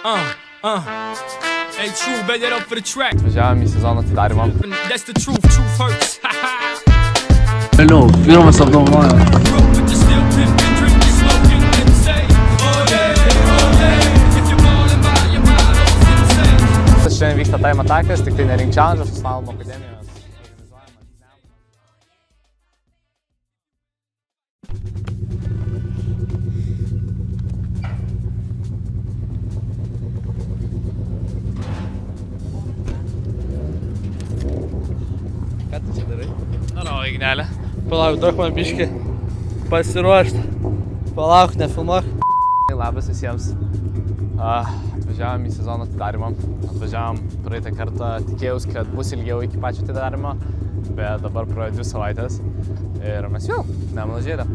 Hey, true, bet that up for the track. Važiavam į sezono atidarymą. That's the truth hurts. Vėliau, pirmas apdovanojo. Šiandien vyksta Time Attackas, tik tai ne Ring Challenge, su Slalom akademijos. Ką tu čia darai? Darau, Ignelė. Palauk, duok man biškį pasiruošti. Palauk, nefilmuok. Labas visiems. Atvažiavam į sezono atidarymą. Atvažiavam praeitą kartą, tikėjaus, kad bus ilgiau iki pačio atidarymo, bet dabar praėjo 2 savaitės ir mes jau, Nemuno Žiedę.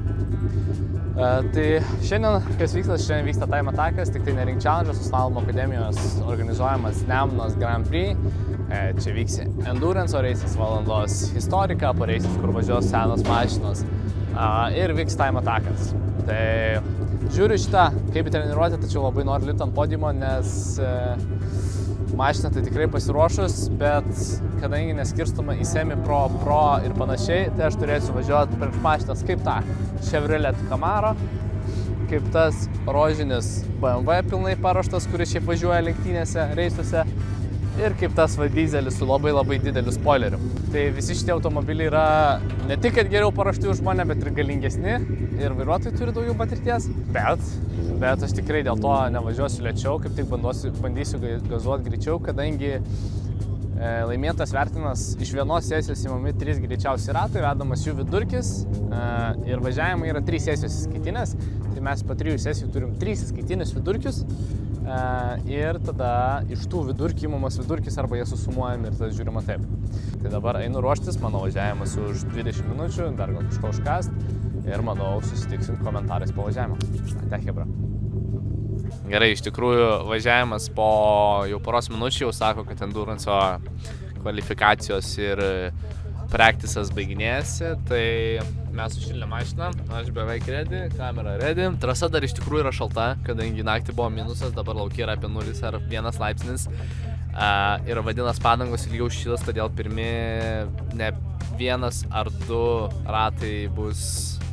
Tai šiandien, kas vyksta, šiandien vyksta Time Attackas, tik tai ne Ring Challenge, su Slalom akademijos organizuojamas Nemunos Grand Prix. Čia vyks endurance reisis, valandos historika, reisis, kur važiuos senos mašinos ir vyks Time Attackas. Tai žiūriu šitą kaip į treniruotę, tačiau labai noriu lipti ant podiumo, nes mašina tai tikrai pasiruošus, bet kadangi neskirstoma į semi pro ir panašiai, tai aš turėsiu važiuoti prieš mašinas kaip tą Chevrolet Camaro, kaip tas rožinis BMW pilnai paruoštas, kuris šiaip važiuoja lenktynėse, reisuose, ir kaip tas dizelis su labai dideliu spoileriu. Tai visi šitie automobiliai yra ne tik kad geriau paruošti už mane, bet ir galingesni ir vairuotojai turi daugiau patirties. Bet aš tikrai dėl to nevažiuosiu lėčiau, kaip tik bandysiu gazuoti greičiau, kadangi laimėtas vertinas iš vienos sesijos įmami 3 greičiausi ratai, vedamas jų vidurkis ir važiavimai yra 3 sesijos įskaitinės. Tai mes po 3 sesijų turim 3 įskaitinius vidurkius. Ir tada iš tų vidurkių įmamas vidurkis arba jie susumuojami ir tada žiūrima taip. Tai dabar einu ruoštis, mano važiavimas už 20 minučių, dar gal kažko užkast ir manau susitiksim komentarais po važiavimo. Ate hebra. Gerai, iš tikrųjų važiavimas po jau poros minučių jau sako, kad endurance kvalifikacijos ir praktisas baiginėjasi, tai mes užšildėm mašiną, aš beveik ready, kamera ready. Trasa dar iš tikrųjų yra šalta, kadangi naktį buvo minusas, dabar laukia yra apie 0 ar 1 laipsnis. Ir vadinas padangos ilgiau šylas, todėl pirmi ne 1 ar 2 ratai bus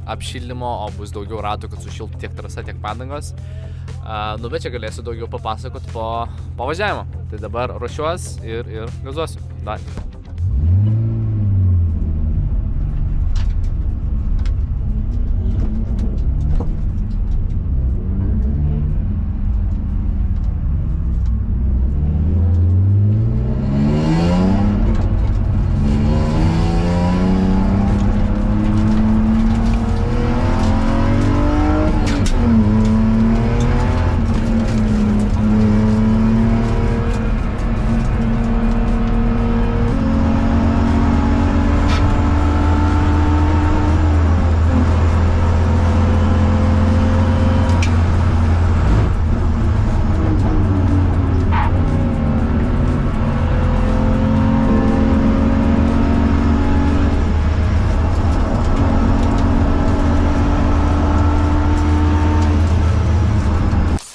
apšildymo, o bus daugiau ratų, kad sušiltų tiek trasa, tiek padangos. Bet čia galėsiu daugiau papasakoti po važiavimo. Tai dabar ruošiuos ir gazuosiu. Dar.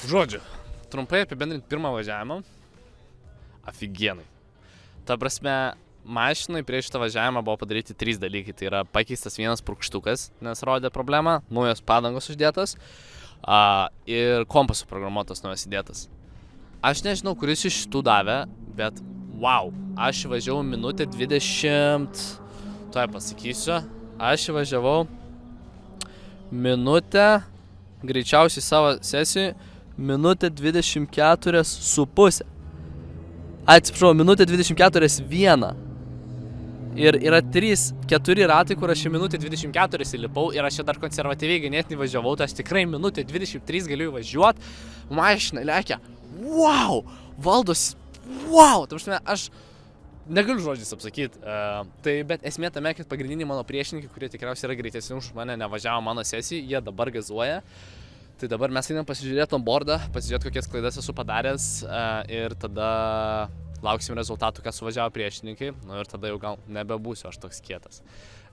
Žodžiu, trumpai apibendrinti pirmą važiavimą. Afigienai. Ta prasme, mašinai prieš šitą važiavimą buvo padaryti 3 dalykai. Tai yra pakeistas vienas purkštukas, nes rodė problemą, naujos padangos uždėtas ir kompasų programuotas naujas įdėtas. Aš nežinau, kuris iš šitų davė, bet wow, aš važiavau minutę 20, tuoj pasakysiu, aš važiavau minutę, greičiausiai savo sesijų, minutę 24,5. Atsiprašau, minutę 24,1. Ir yra 3-4 ratai, kur aš į minutę 24 įlipau ir aš čia dar konservatyviai ganėtinai važiavau, tai aš tikrai minutę 23 galiu įvažiuoti. Mašina lekia. Wow! Valdos. Wow! Ta prasme, aš negaliu žodžiais apsakyti. Bet esmė tame, kad pagrindiniai mano priešininkai, kurie tikriausiai yra greitesni už mane, nevažiavo mano sesijai, jie dabar gazuoja. Tai dabar mes einam pasižiūrėti onboardą, pasižiūrėti, kokias klaidas esu padaręs ir tada lauksim rezultatų, kas suvažiavo priešininkai. Ir tada jau gal nebebūsiu aš toks kietas.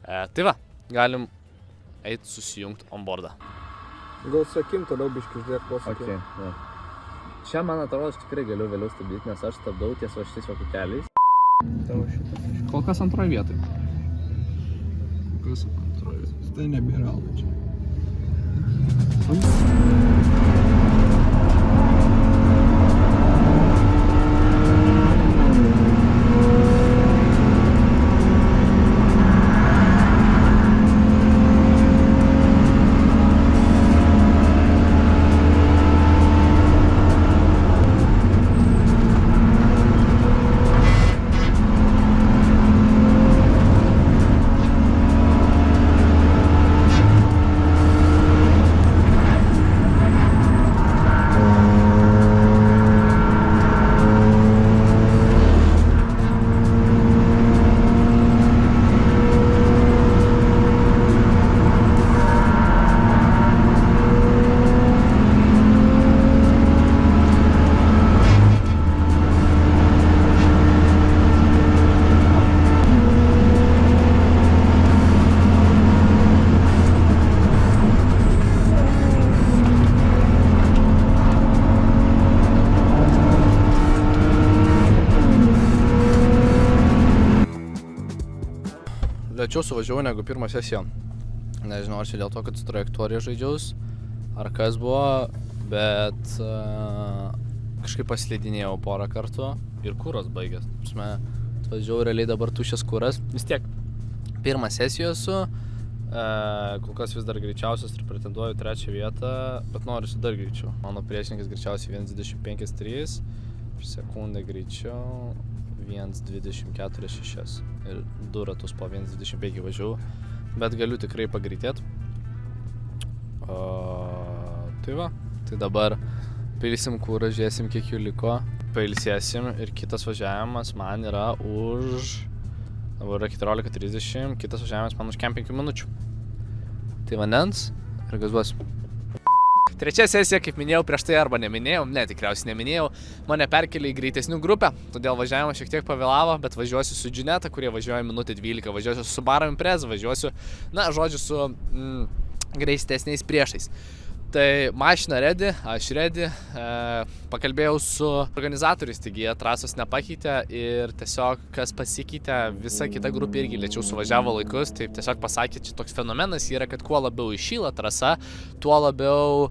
Tai va, galim eiti susijungti onboardą. Gal sakim toliau biškai uždėk posakį. Okay, yeah. Čia, man atrodo, aš tikrai galiu vėliau stabdyti, nes aš stabdau ties va šitais va keliais. Kol kas antroje vietoje. Kas antroje? Tai nebėra čia. Lėčiau suvažiavau negu pirmą sesiją. Nežinau, ar čia dėl to, kad su trajektorija žaidžiaus, ar kas buvo, bet kažkaip paslidinėjau porą kartų ir kuras baigęs. Atvažiavau realiai dabar tuščias kuras. Vis tiek, pirmą sesiją esu, kol kas vis dar greičiausias ir pretenduoju 3 vietą, bet noriu dar greičiau. Mano priešininkas greičiausiai 1.25.3, per sekundę greičiau 1.24.6 ir 2 ratus po 1.25 važiavau, bet galiu tikrai pagreitėti. Tai va, tai dabar pilsim kurą, žiūrėsim kiek jų liko, pailsėsim ir kitas važiavimas man yra už, dabar yra 14.30, kitas važiavimas man už 5 minučių. Tai vandens ir gazuosim. Trečia sesija, kaip minėjau prieš tai arba neminėjau, tikriausiai neminėjau, mane perkelė į greitesnių grupę, todėl važiavimas šiek tiek pavėlavo, bet važiuosiu su Džineta, kurie važiuoja minutę 12, važiuosiu su Subaru Impreza, važiuosiu, su greitesniais priešais. Tai mašina ready, aš ready, pakalbėjau su organizatoriais, taigi jie trasos nepakeitė ir tiesiog kas pasikeitė, visa kita grupė irgi lėčiau suvažiavo laikus, tai tiesiog pasakė, čia toks fenomenas yra, kad kuo labiau iššyla trasa, tuo labiau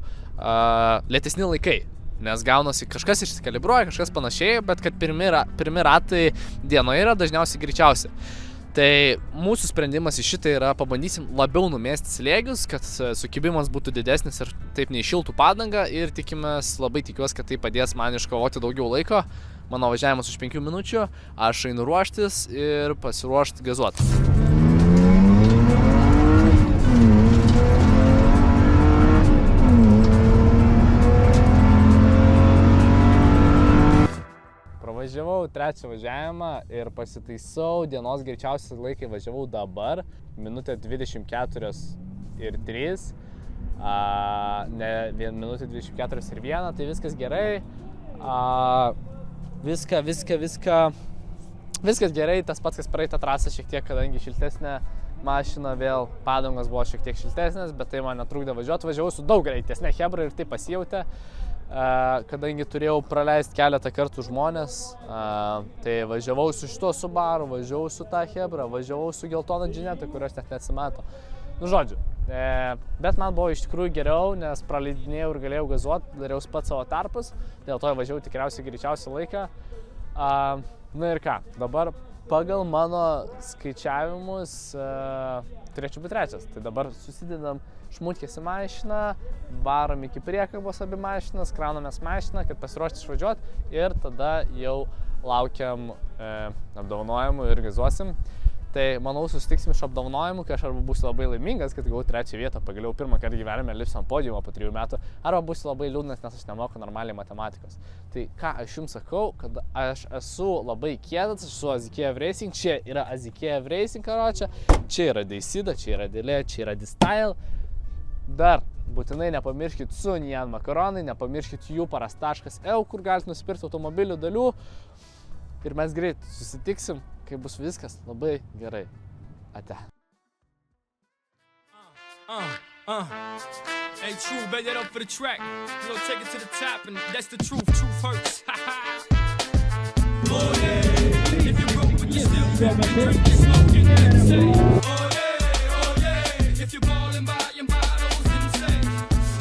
lėtesni laikai. Nes gaunasi kažkas išsikalibruoja, kažkas panašiai, bet kad pirmi ratai dienoje yra dažniausiai greičiausi. Tai mūsų sprendimas į šitą yra pabandysim labiau numesti slėgius, kad sukibimas būtų didesnis ir taip neišiltų padangą ir labai tikiuosi, kad tai padės man iškovoti daugiau laiko. Mano važiavimas už 5 minučių, aš einu ruoštis ir pasiruošti gazuoti. Važiavau 3 važiavimą ir pasitaisau, dienos greičiausiai laikai važiavau dabar, minutė 24 ir 3, ne minutė 24 ir 1, tai viskas gerai, viskas gerai, tas pats, kas praeitą trasą šiek tiek, kadangi šiltesnė mašina, vėl padangos buvo šiek tiek šiltesnės, bet tai man netrukdė važiuoti, važiavau su daug greitesnė chebra ir tai pasijautė. Kadangi turėjau praleisti keletą kartų žmonės, tai važiavau su šituo Subaru, važiavau su ta Hebra, važiavau su geltona Džineta, kurios net neatsimato. Nu, žodžiu, bet man buvo iš tikrųjų geriau, nes praleidinėjau ir galėjau gazuoti, dariau pats savo tarpus, dėl to važiavau tikriausiai greičiausią laiką. Na ir ką, dabar pagal mano skaičiavimus turėčiau būti 3. Tai dabar susidedam šmutkės į mašiną, varom iki priekabos abi mašinas, kraunamės mašiną, kad pasiruošti išvažiuoti ir tada jau laukiam apdovanojimų ir gazuosim. Tai manau susitiksim iš apdovanojimų, kai aš arba būsiu labai laimingas, kad gavau 3 vietą, pagaliau pirmą kartą gyvenime lipsiu ant podiumo po 3 metų, arba būsiu labai liūdnas, nes aš nemoku normaliai matematikos. Tai ką aš jums sakau, kad aš esu labai kietas, aš esu Azikiev Racing, čia yra Azikiev Racing karočią, čia yra Deicida, čia yra Dėlė, čia yra D-Style. Dar būtinai nepamirškit su Nian makaronai, nepamirškit jų paras.eu, kur galite nusipirkti automobilių dalių. Ir mes greit susitiksim, kai bus viskas labai gerai. Ate. Hey, true, bet that up for the track. You know, take it to the top, and that's the truth. Truth hurts. Oh yeah, if you broke, but you still drinking, smoking, and say, oh yeah, if you ballin' by your bottles and say,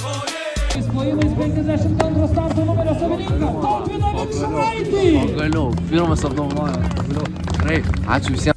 oh yeah. Klojimais 52 starto numerio savininkas Tautvydą Vikšraitį. Pagaliau, pirmas apdovanojimas, pagaliau. Gerai, ačiū visiems.